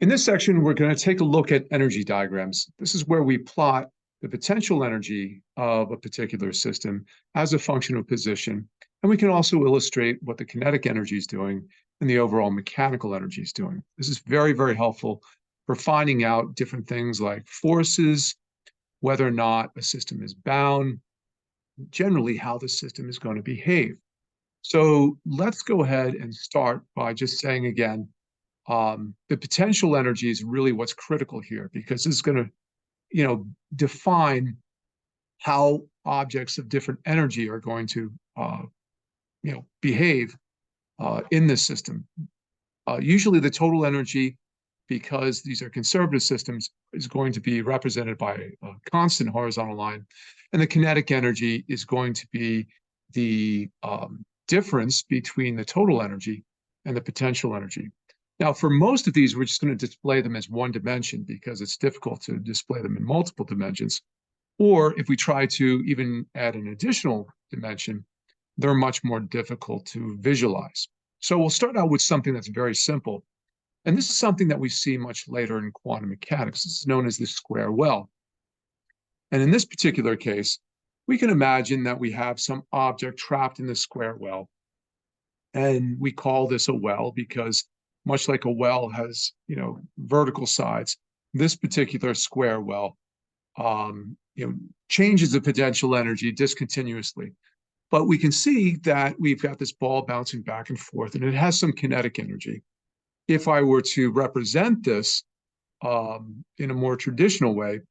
In this section, we're going to take a look at energy diagrams. This is where we plot the potential energy of a particular system as a function of position. And we can also illustrate what the kinetic energy is doing and the overall mechanical energy is doing. This is very, very helpful for finding out different things like forces, whether or not a system is bound, generally how the system is going to behave. So let's go ahead and start by just saying again, the potential energy is really what's critical here, because this is going to, define how objects of different energy are going to, behave in this system. Usually the total energy, because these are conservative systems, is going to be represented by a constant horizontal line. And the kinetic energy is going to be the difference between the total energy and the potential energy. Now, for most of these, we're just going to display them as one dimension because it's difficult to display them in multiple dimensions. Or if we try to even add an additional dimension, they're much more difficult to visualize. So we'll start out with something that's very simple. And this is something that we see much later in quantum mechanics. This is known as the square well. And in this particular case, we can imagine that we have some object trapped in the square well. And we call this a well because much like a well has, vertical sides, this particular square well, changes the potential energy discontinuously. But we can see that we've got this ball bouncing back and forth, and it has some kinetic energy. If I were to represent this in a more traditional way,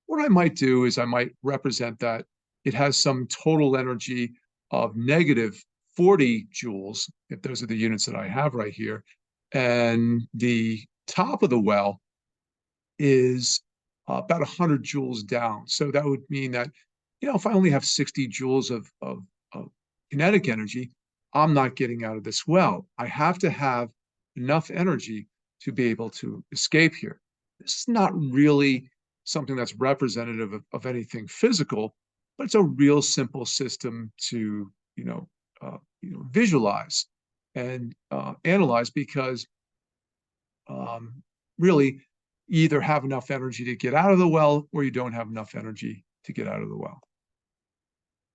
what I might do is I might represent that it has some total energy of negative 40 joules, if those are the units that I have right here, and the top of the well is about 100 joules down. So that would mean that, if I only have 60 joules of kinetic energy, I'm not getting out of this well. I have to have enough energy to be able to escape here. This is not really something that's representative of anything physical, but it's a real simple system to, visualize and analyze, because really you either have enough energy to get out of the well or you don't have enough energy to get out of the well.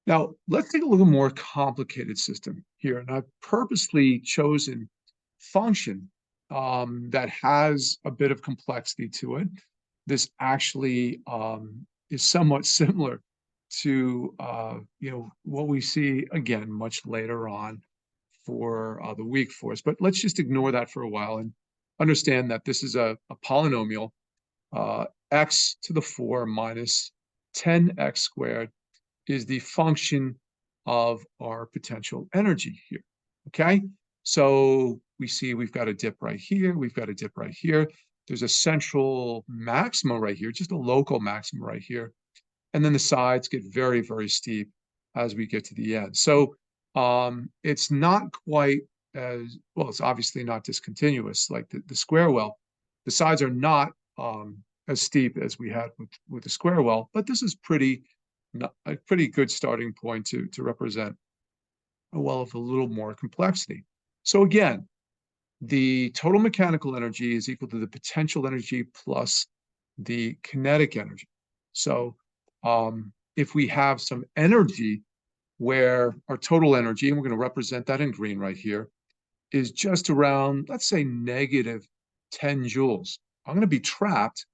Now, let's take a little more complicated system here. And I've purposely chosen function that has a bit of complexity to it. This actually is somewhat similar to what we see again much later on for the weak force. But let's just ignore that for a while and understand that this is a polynomial, x to the 4 minus 10x squared is the function of our potential energy here. Okay, so we see we've got a dip right here, we've got a dip right here. There's a central maxima right here, just a local maxima right here. And then the sides get very, very steep as we get to the end. So it's not quite as, well, it's obviously not discontinuous like the square well. The sides are not as steep as we had with the square well, but this is a pretty good starting point to represent a well of a little more complexity. So again, the total mechanical energy is equal to the potential energy plus the kinetic energy. So if we have some energy where our total energy, and we're going to represent that in green right here, is just around, let's say, negative 10 joules, I'm going to be trapped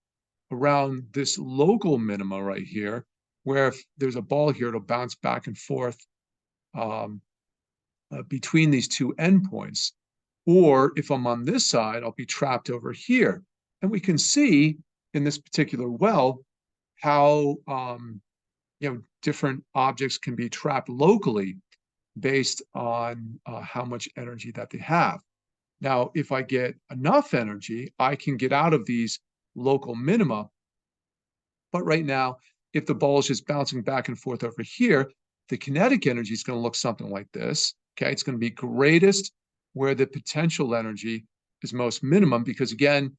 around this local minima right here, where if there's a ball here, it'll bounce back and forth between these two endpoints. Or if I'm on this side, I'll be trapped over here. And we can see in this particular well how different objects can be trapped locally based on how much energy that they have. Now, if I get enough energy, I can get out of these local minima. But right now, if the ball is just bouncing back and forth over here, the kinetic energy is going to look something like this. Okay, it's going to be greatest where the potential energy is most minimum, because again,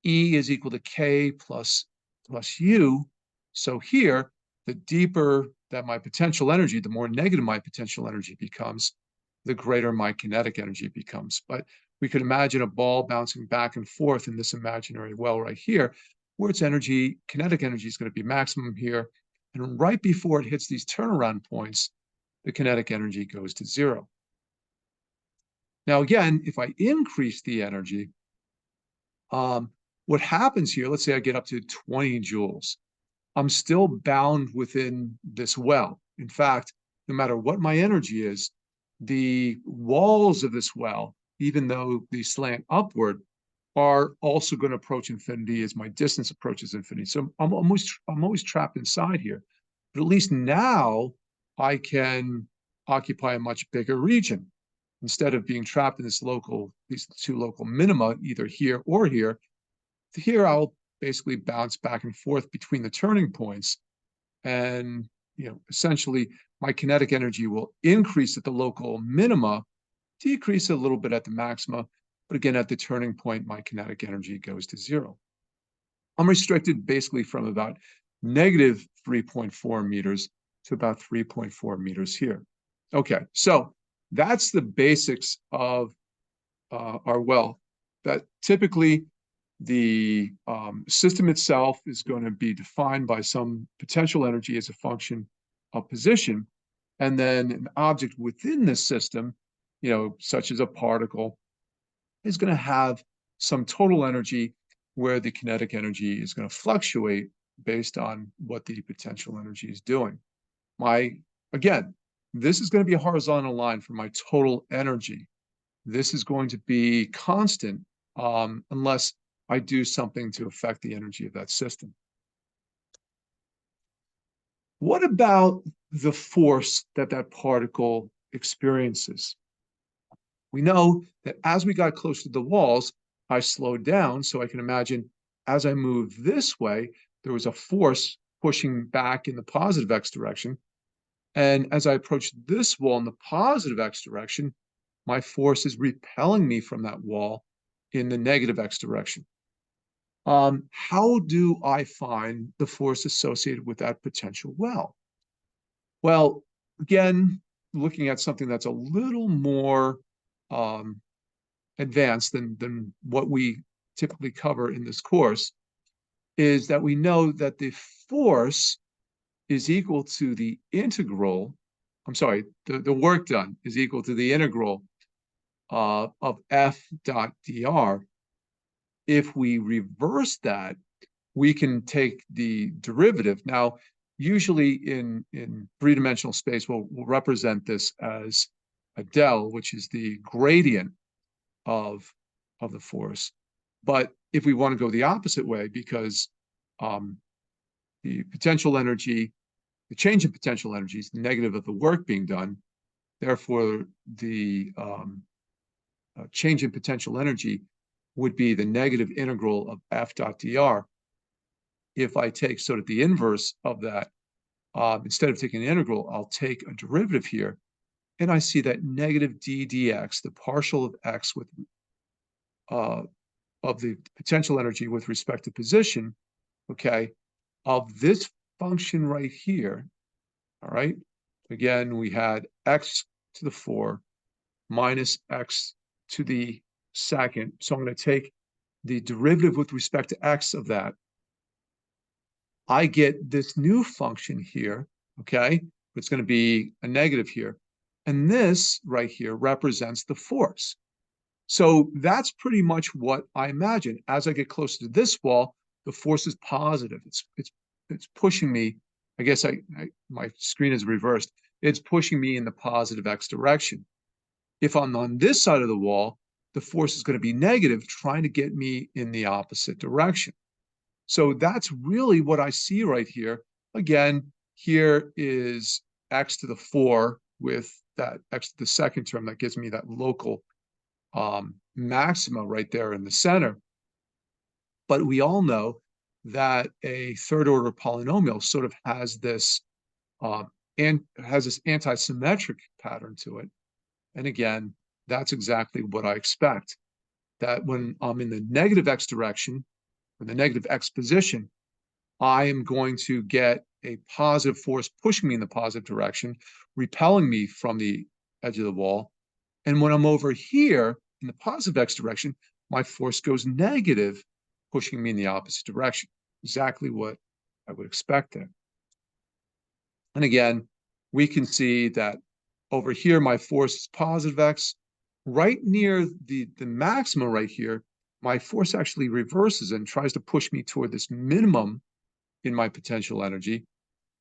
E is equal to K plus U. So here, the deeper that my potential energy, the more negative my potential energy becomes, the greater my kinetic energy becomes. But we could imagine a ball bouncing back and forth in this imaginary well right here, where its energy, kinetic energy, is going to be maximum here. And right before it hits these turnaround points, the kinetic energy goes to zero. Now, again, if I increase the energy, what happens here, let's say I get up to 20 joules, I'm still bound within this well. In fact, no matter what my energy is, the walls of this well, even though they slant upward, are also going to approach infinity as my distance approaches infinity. So I'm always trapped inside here. But at least now I can occupy a much bigger region. Instead of being trapped in these two local minima, either here or here, here I'll basically bounce back and forth between the turning points. And essentially my kinetic energy will increase at the local minima, decrease a little bit at the maxima, but again, at the turning point, my kinetic energy goes to zero. I'm restricted basically from about negative 3.4 meters to about 3.4 meters here. Okay, so that's the basics of our well. That typically the system itself is going to be defined by some potential energy as a function of position, and then an object within this system, such as a particle, is going to have some total energy where the kinetic energy is going to fluctuate based on what the potential energy is doing. Again, this is going to be a horizontal line for my total energy. This is going to be constant unless I do something to affect the energy of that system. What about the force that that particle experiences? We know that as we got close to the walls, I slowed down. So I can imagine as I moved this way, there was a force pushing back in the positive x direction. And as I approached this wall in the positive x direction, my force is repelling me from that wall in the negative x direction. How do I find the force associated with that potential well? Well, again, looking at something that's a little more advanced than what we typically cover in this course, is that we know that the force is equal to the integral, the work done is equal to the integral of F dot dr. If we reverse that, we can take the derivative. Now, usually in three-dimensional space, we'll represent this as a del, which is the gradient of the force. But if we want to go the opposite way, because the potential energy, the change in potential energy is the negative of the work being done, therefore the change in potential energy would be the negative integral of F dot dr. If I take sort of the inverse of that, instead of taking an integral, I'll take a derivative here, and I see that negative d dx, the partial of x with of the potential energy with respect to position, okay, of this function right here, all right? Again, we had x to the 4 minus x to the second. So I'm going to take the derivative with respect to x of that. I get this new function here, okay? It's going to be a negative here. And this right here represents the force. So that's pretty much what I imagine. As I get closer to this wall, the force is positive. It's pushing me. I guess my screen is reversed. It's pushing me in the positive x direction. If I'm on this side of the wall, the force is going to be negative, trying to get me in the opposite direction. So that's really what I see right here. Again, here is x to the 4 with that x to the second term that gives me that local maxima right there in the center. But we all know that a third order polynomial sort of has this anti-symmetric pattern to it. And again, that's exactly what I expect. That when I'm in the negative x direction, in the negative x position, I am going to get a positive force pushing me in the positive direction, repelling me from the edge of the wall. And when I'm over here in the positive x direction, my force goes negative, pushing me in the opposite direction. Exactly what I would expect there. And again, we can see that over here, my force is positive x. Right near the maxima right here, my force actually reverses and tries to push me toward this minimum in my potential energy.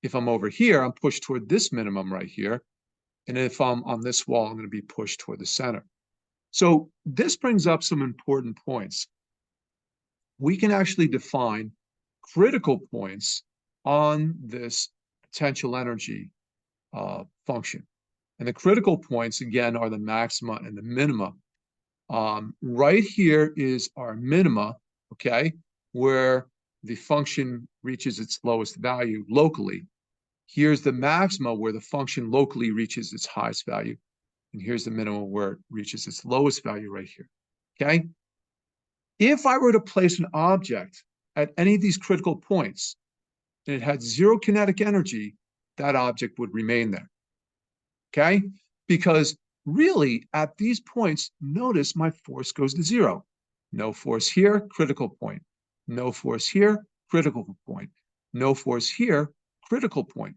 If I'm over here, I'm pushed toward this minimum right here. And if I'm on this wall, I'm going to be pushed toward the center. So this brings up some important points. We can actually define critical points on this potential energy function. And the critical points, again, are the maxima and the minima. Right here is our minima, okay, where the function reaches its lowest value locally. Here's the maxima where the function locally reaches its highest value. And here's the minimum where it reaches its lowest value right here, okay? If I were to place an object at any of these critical points and it had zero kinetic energy, that object would remain there, okay? Because really, at these points, notice my force goes to zero. No force here, critical point. No force here, critical point. No force here, critical point.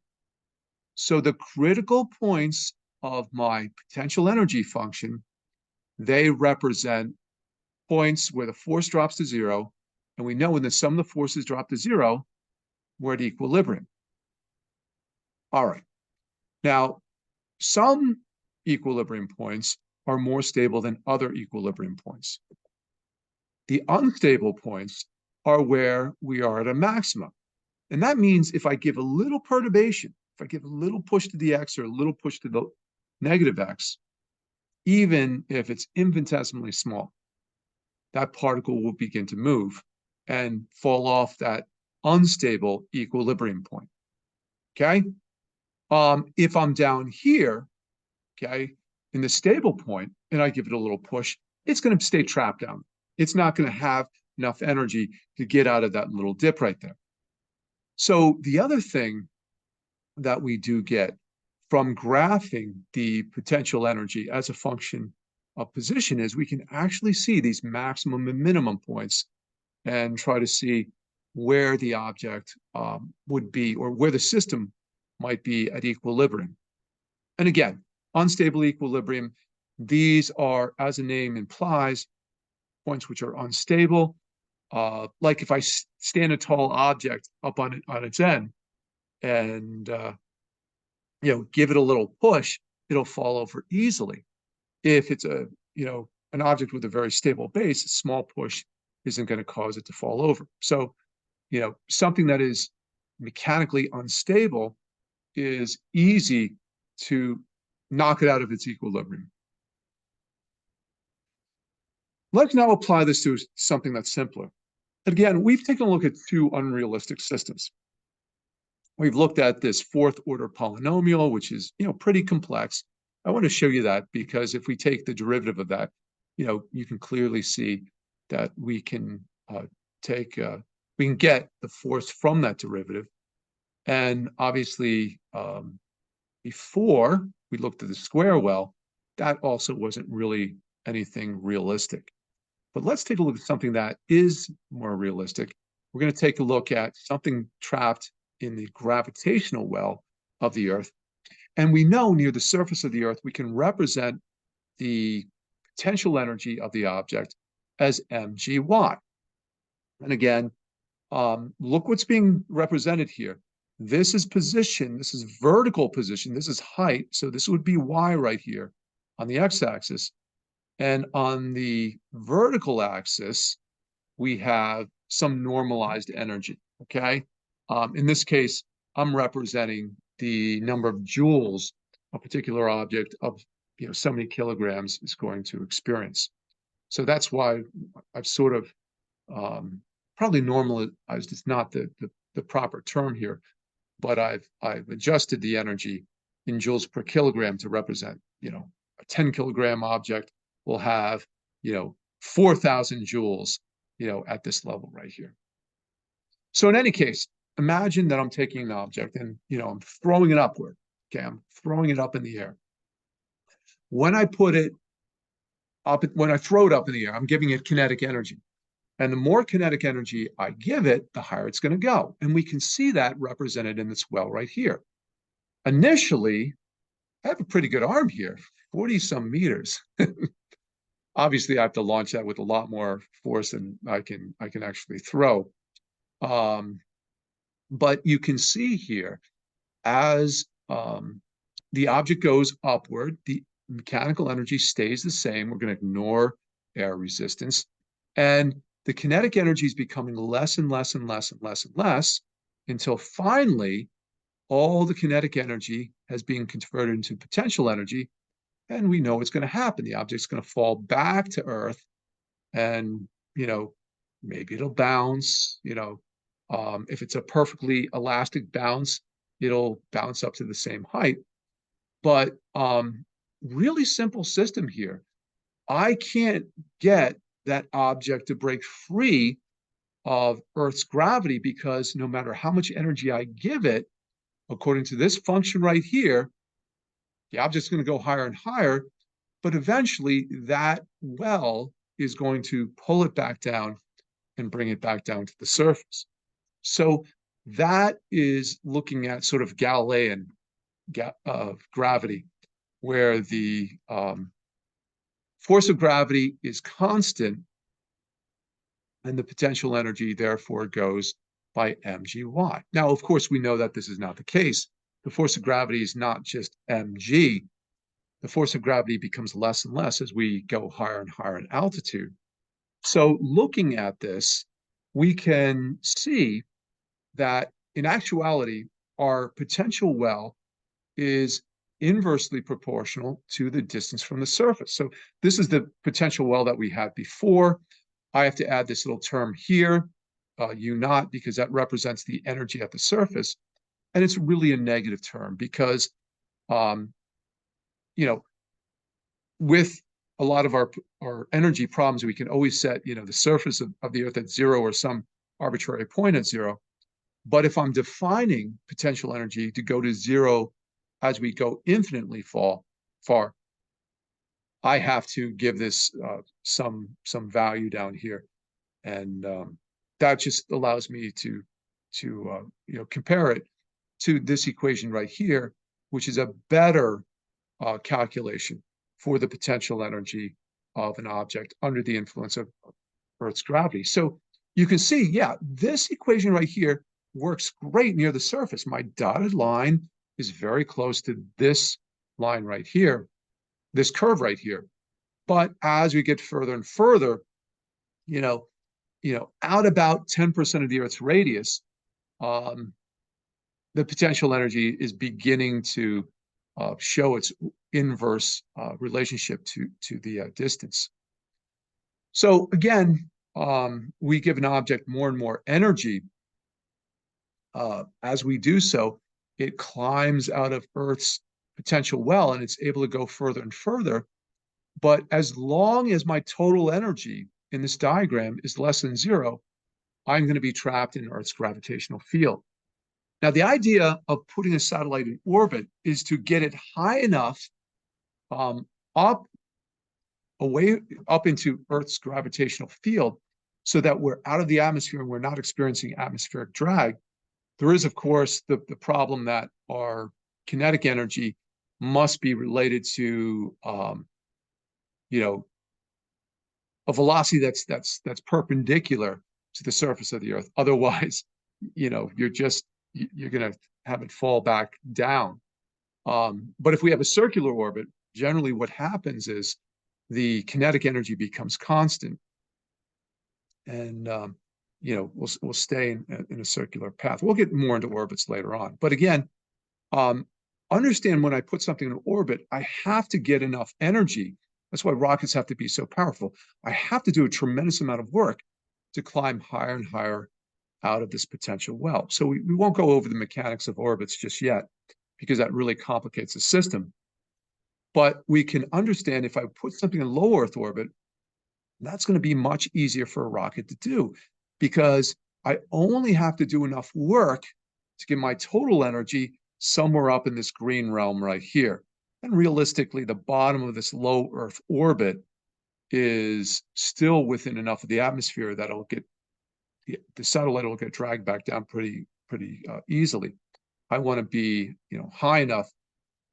So the critical points of my potential energy function, they represent points where the force drops to zero. And we know when the sum of the forces drop to zero, we're at equilibrium. All right. Now, some equilibrium points are more stable than other equilibrium points. The unstable points are where we are at a maximum. And that means if I give a little perturbation, if I give a little push to the x or a little push to the negative x, even if it's infinitesimally small, that particle will begin to move and fall off that unstable equilibrium point, okay? If I'm down here, okay, in the stable point, and I give it a little push, it's going to stay trapped down. It's not going to have enough energy to get out of that little dip right there. So the other thing that we do get from graphing the potential energy as a function of position is we can actually see these maximum and minimum points and try to see where the object would be or where the system might be at equilibrium. And again, unstable equilibrium, these are, as the name implies, points which are unstable. Like if I stand a tall object up on its end and give it a little push, it'll fall over easily. If it's an object with a very stable base, a small push isn't going to cause it to fall over. So, something that is mechanically unstable is easy to knock it out of its equilibrium. Let's now apply this to something that's simpler. Again, we've taken a look at two unrealistic systems. We've looked at this fourth order polynomial, which is, pretty complex. I want to show you that because if we take the derivative of that, you can clearly see that we can get the force from that derivative. And obviously, before we looked at the square well, that also wasn't really anything realistic. But let's take a look at something that is more realistic. We're going to take a look at something trapped in the gravitational well of the Earth. And we know near the surface of the Earth, we can represent the potential energy of the object as mgy. And again, look what's being represented here. This is position, this is vertical position, this is height. So this would be y right here on the x-axis. And on the vertical axis, we have some normalized energy, okay? In this case, I'm representing the number of joules a particular object of so many kilograms is going to experience. So that's why I've sort of probably normalized is not the proper term here, but I've adjusted the energy in joules per kilogram to represent, a 10 kilogram object will have, 4,000 joules, at this level right here. So in any case, imagine that I'm taking an object and, I'm throwing it upward. Okay, I'm throwing it up in the air. When I put it when I throw it up in the air, I'm giving it kinetic energy. And the more kinetic energy I give it, the higher it's going to go. And we can see that represented in this well right here. Initially, I have a pretty good arm here, 40 some meters. Obviously, I have to launch that with a lot more force than I can actually throw. But you can see here, as the object goes upward, the mechanical energy stays the same. We're going to ignore air resistance. And the kinetic energy is becoming less and less and less and less and less until finally all the kinetic energy has been converted into potential energy. And we know what's going to happen. The object's going to fall back to Earth and, maybe it'll bounce, if it's a perfectly elastic bounce, it'll bounce up to the same height. But really simple system here. I can't get that object to break free of Earth's gravity because no matter how much energy I give it, according to this function right here, the object's going to go higher and higher, but eventually that well is going to pull it back down and bring it back down to the surface. So that is looking at sort of Galilean gravity, where the force of gravity is constant and the potential energy therefore goes by mgy. Now, of course, we know that this is not the case. The force of gravity is not just mg. The force of gravity becomes less and less as we go higher and higher in altitude. So looking at this, we can see that in actuality, our potential well is inversely proportional to the distance from the surface. So this is the potential well that we had before. I have to add this little term here, U naught, because that represents the energy at the surface. And it's really a negative term because, with a lot of our energy problems, we can always set, the surface of the Earth at zero or some arbitrary point at zero. But if I'm defining potential energy to go to zero as we go infinitely far, I have to give this some value down here, and that just allows me to compare it to this equation right here, which is a better calculation for the potential energy of an object under the influence of Earth's gravity. So you can see, yeah, this equation right here works great near the surface. My dotted line is very close to this line right here, this curve right here. But as we get further and further, out about 10% of the Earth's radius, the potential energy is beginning to show its inverse relationship to the distance. So again, we give an object more and more energy. As we do so, it climbs out of Earth's potential well and it's able to go further and further. But as long as my total energy in this diagram is less than zero, I'm going to be trapped in Earth's gravitational field. Now, the idea of putting a satellite in orbit is to get it high enough up into Earth's gravitational field so that we're out of the atmosphere and we're not experiencing atmospheric drag. There is, of course, the problem that our kinetic energy must be related to, a velocity that's perpendicular to the surface of the Earth. Otherwise, you're going to have it fall back down. But if we have a circular orbit, generally what happens is the kinetic energy becomes constant, and we'll stay in a circular path. We'll get more into orbits later on. But again, understand when I put something in orbit, I have to get enough energy. That's why rockets have to be so powerful. I have to do a tremendous amount of work to climb higher and higher out of this potential well. So we won't go over the mechanics of orbits just yet, because that really complicates the system. But we can understand if I put something in low Earth orbit, that's going to be much easier for a rocket to do, because I only have to do enough work to get my total energy somewhere up in this green realm right here. And realistically, the bottom of this low Earth orbit is still within enough of the atmosphere that the satellite will get dragged back down pretty easily. I want to be, high enough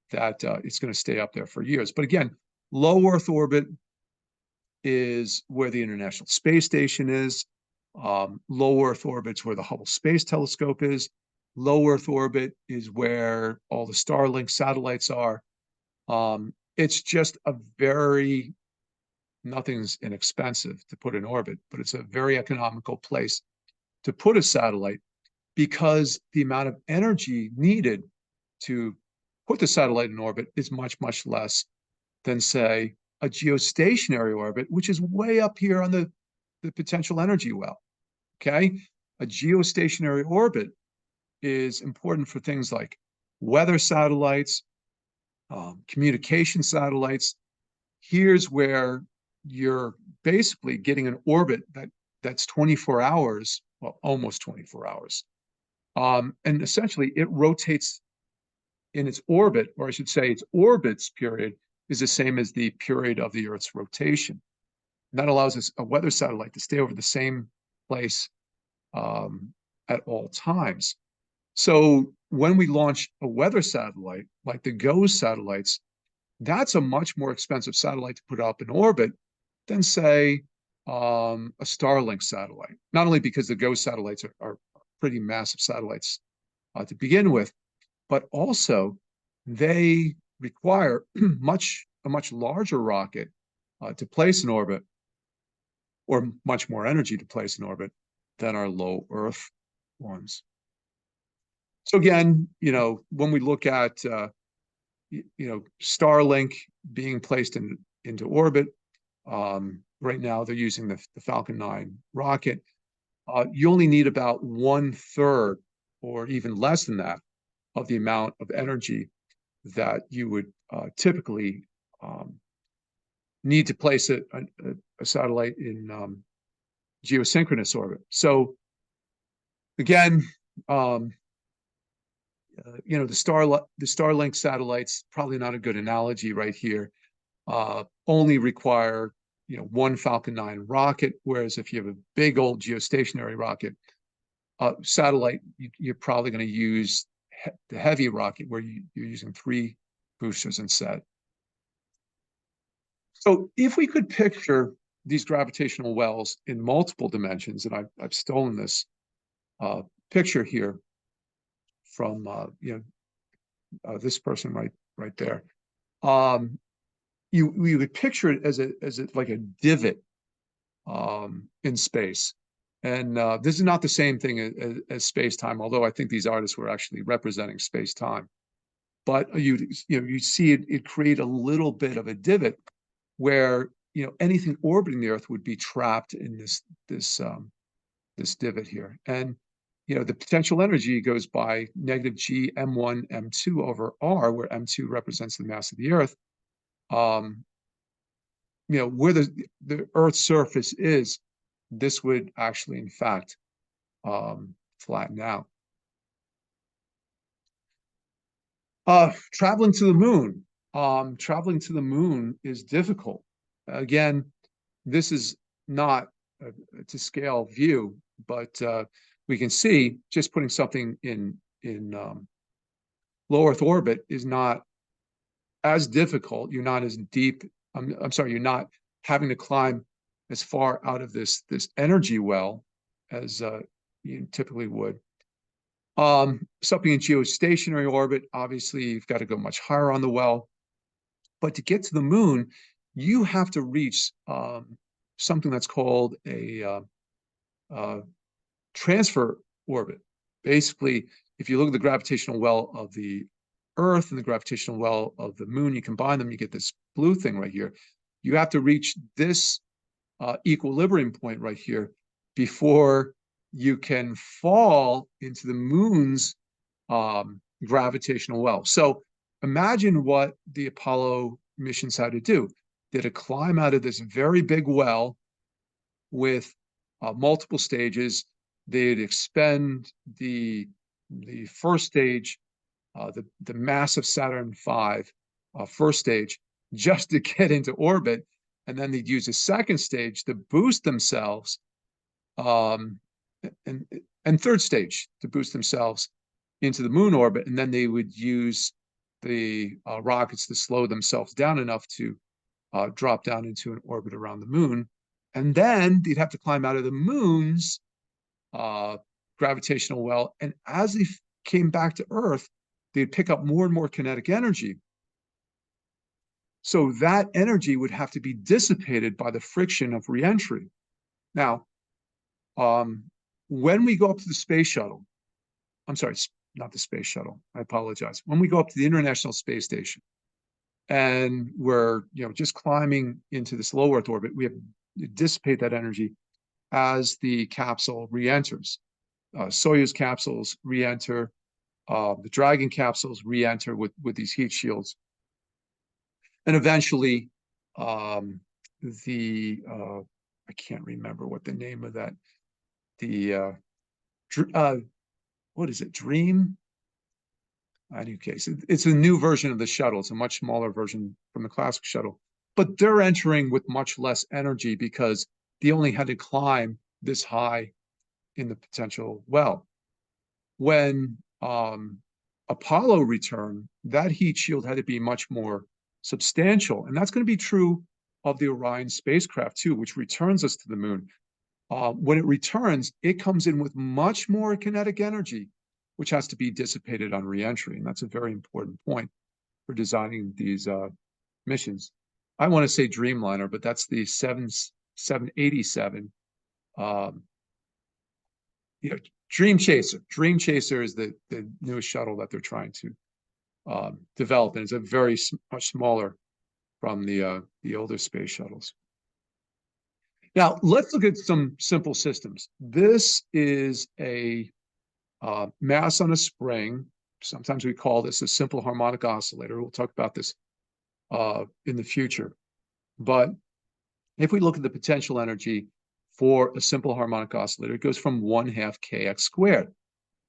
that it's going to stay up there for years. But again, low Earth orbit is where the International Space Station is. Low Earth orbit's where the Hubble Space Telescope is. Low Earth orbit is where all the Starlink satellites are. It's just nothing's inexpensive to put in orbit, but it's a very economical place to put a satellite because the amount of energy needed to put the satellite in orbit is much less than, say, a geostationary orbit, which is way up here on the potential energy well. Okay, a geostationary orbit is important for things like weather satellites, communication satellites. Here's where you're basically getting an orbit that's 24 hours, well, almost 24 hours. And essentially it rotates in its orbit, or I should say its orbit's period is the same as the period of the Earth's rotation. And that allows us a weather satellite to stay over the same place at all times. So when we launch a weather satellite, like the GOES satellites, that's a much more expensive satellite to put up in orbit than, say, a Starlink satellite. Not only because the GOES satellites are pretty massive satellites to begin with, but also they require a much larger rocket to place in orbit, or much more energy to place in orbit than our low Earth ones. So again, when we look at Starlink being placed into orbit, right now they're using the Falcon 9 rocket. You only need about 1/3 or even less than that of the amount of energy that you would typically need to place a satellite in geosynchronous orbit. So again, the Starlink satellites, probably not a good analogy right here, only require one Falcon 9 rocket, whereas if you have a big old geostationary rocket satellite, you're probably going to use the heavy rocket where you're using 3 boosters instead. So if we could picture these gravitational wells in multiple dimensions, and I've stolen this picture here from this person right there. We would picture it as like a divot in space, and this is not the same thing as space-time, although I think these artists were actually representing space-time. But you see it create a little bit of a divot where anything orbiting the Earth would be trapped in this divot here, and the potential energy goes by negative G m1 m2 over r, where m2 represents the mass of the Earth. Where the Earth's surface is, this would actually, in fact, flatten out. Traveling to the moon. Traveling to the moon is difficult. Again, this is not to scale view, but we can see just putting something in low Earth orbit is not as difficult. You're not as deep. I'm sorry, you're not having to climb as far out of this energy well as you typically would. Something in geostationary orbit, obviously you've got to go much higher on the well. But to get to the moon, you have to reach something that's called a transfer orbit. Basically, if you look at the gravitational well of the Earth and the gravitational well of the moon, you combine them, you get this blue thing right here. You have to reach this equilibrium point right here before you can fall into the moon's gravitational well. So imagine what the Apollo missions had to do. They had to climb out of this very big well with multiple stages. They'd expend the first stage, the massive Saturn V first stage, just to get into orbit. and then they'd use a second stage to boost themselves, um, and third stage to boost themselves into the moon orbit, and then they would use the rockets to slow themselves down enough to drop down into an orbit around the moon. And then they'd have to climb out of the moon's gravitational well. And as they came back to Earth, they'd pick up more and more kinetic energy. So that energy would have to be dissipated by the friction of reentry. Now, when we go up to the space shuttle, I'm sorry, not the space shuttle, I apologize. When we go up to the International Space Station and we're just climbing into this low Earth orbit, we have to dissipate that energy as the capsule re-enters. Soyuz capsules re-enter, the Dragon capsules re-enter with these heat shields. And eventually, I can't remember what the name of that, what is it, Dream? In any case, it's a new version of the shuttle. It's a much smaller version from the classic shuttle. But they're entering with much less energy because they only had to climb this high in the potential well. When Apollo returned, that heat shield had to be much more substantial. And that's going to be true of the Orion spacecraft too, which returns us to the moon. When it returns, it comes in with much more kinetic energy, which has to be dissipated on reentry. And that's a very important point for designing these missions. I want to say Dreamliner, but that's the 787. Dream Chaser. Dream Chaser is the newest shuttle that they're trying to develop, and it's a very much smaller from the older space shuttles. Now, let's look at some simple systems. This is a mass on a spring. Sometimes we call this a simple harmonic oscillator. We'll talk about this in the future. But if we look at the potential energy for a simple harmonic oscillator, it goes from 1/2 kx squared.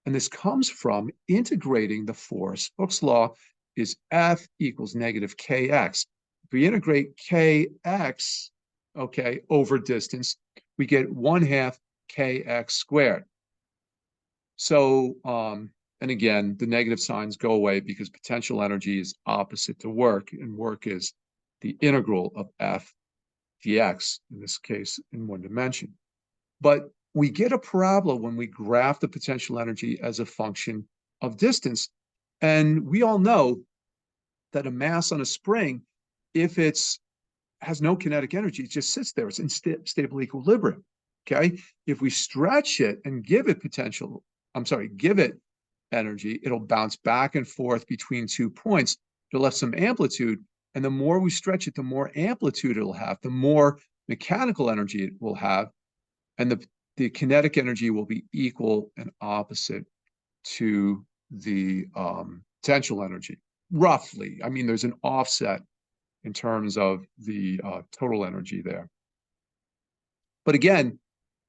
And this comes from integrating the force. Hooke's law is F equals negative kx. If we integrate kx, okay, over distance, we get 1/2 kx squared. So, and again, the negative signs go away because potential energy is opposite to work, and work is the integral of F dx, in this case, in one dimension. But we get a parabola when we graph the potential energy as a function of distance. And we all know that a mass on a spring, if it's has no kinetic energy, it just sits there. It's in stable equilibrium. Okay. If we stretch it and give it give it energy, it'll bounce back and forth between 2 points. It'll have some amplitude. And the more we stretch it, the more amplitude it'll have, the more mechanical energy it will have. And the kinetic energy will be equal and opposite to the potential energy, roughly. I mean, there's an offset in terms of the total energy there. But again,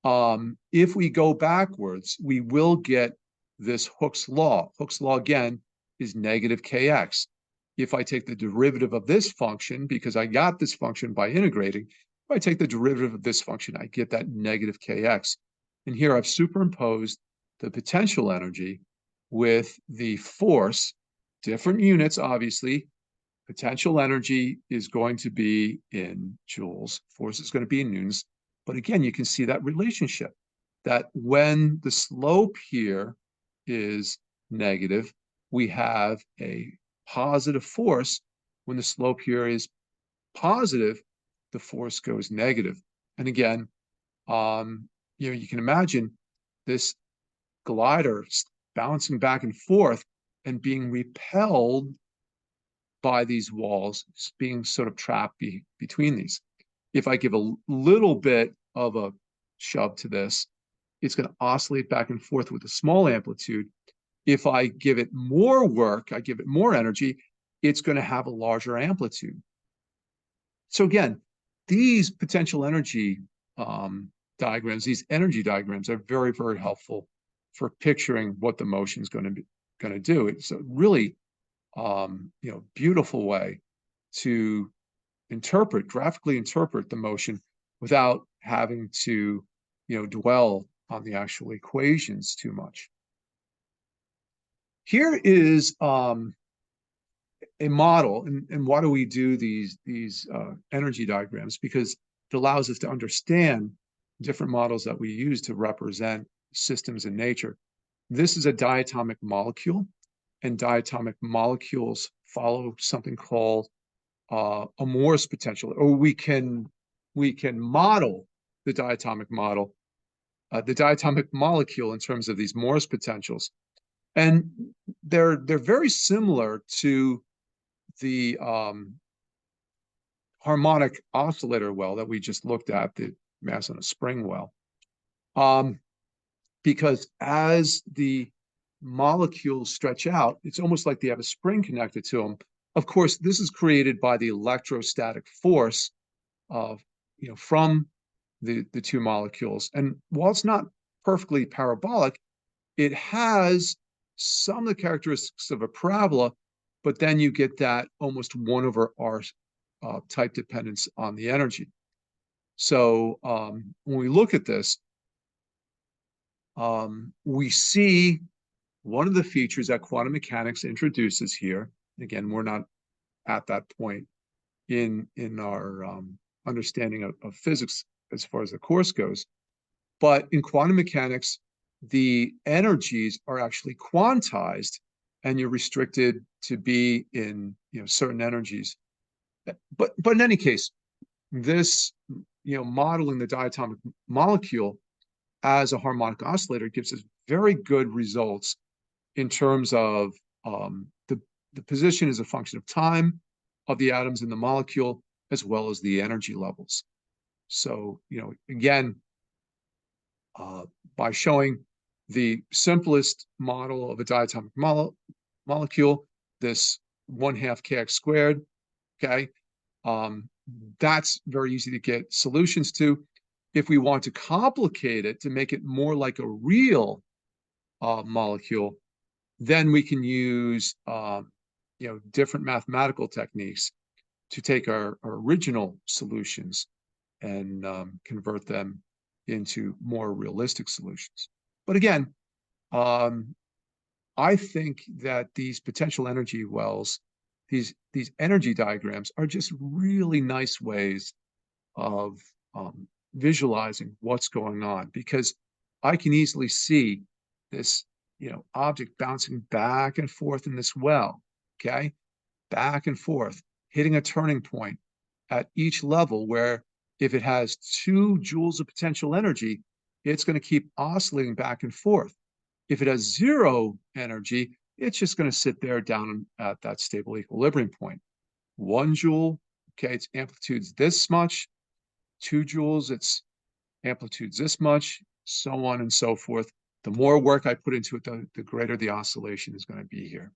if we go backwards, we will get this Hooke's law. Hooke's law, again, is negative kx. If I take the derivative of this function, because I got this function by integrating, if I take the derivative of this function, I get that negative kx. And here I've superimposed the potential energy with the force, different units, obviously. Potential energy is going to be in joules. Force is going to be in newtons. But again, you can see that relationship, that when the slope here is negative, we have a positive force. When the slope here is positive, the force goes negative. And again, you can imagine this glider bouncing back and forth and being repelled by these walls, being sort of trapped between these. If I give a little bit of a shove to this, it's going to oscillate back and forth with a small amplitude. If I give it more work, I give it more energy, it's going to have a larger amplitude. So again, these potential energy diagrams, these energy diagrams are very, very helpful for picturing what the motion is going to do. It's a really beautiful way to graphically interpret the motion without having to, dwell on the actual equations too much. Here is a model, and why do we do these energy diagrams? Because it allows us to understand different models that we use to represent systems in nature. This is a diatomic molecule, and diatomic molecules follow something called a Morse potential, or we can model the diatomic molecule in terms of these Morse potentials, and they're very similar to the harmonic oscillator well that we just looked at, the mass on a spring well, because as the molecules stretch out, it's almost like they have a spring connected to them. Of course, this is created by the electrostatic force of, from the two molecules. And while it's not perfectly parabolic, it has some of the characteristics of a parabola, but then you get that almost 1/r type dependence on the energy. So when we look at this, we see one of the features that quantum mechanics introduces here. Again, we're not at that point in our understanding of physics as far as the course goes, but in quantum mechanics, the energies are actually quantized, and you're restricted to be in certain energies. But in any case, this modeling the diatomic molecule as a harmonic oscillator gives us very good results in terms of the position as a function of time of the atoms in the molecule, as well as the energy levels. So, again, by showing the simplest model of a diatomic molecule, this 1/2 kx squared, okay, that's very easy to get solutions to. If we want to complicate it to make it more like a real molecule, then we can use different mathematical techniques to take our original solutions and convert them into more realistic solutions. But again, I think that these potential energy wells, these energy diagrams, are just really nice ways of visualizing what's going on, because I can easily see this object bouncing back and forth in this well, okay, back and forth, hitting a turning point at each level where if it has 2 joules of potential energy, it's going to keep oscillating back and forth. If it has 0 energy, it's just going to sit there down at that stable equilibrium point. 1 joule, okay, its amplitude's this much. 2 joules, its amplitude's this much, so on and so forth. The more work I put into it, the greater the oscillation is going to be here.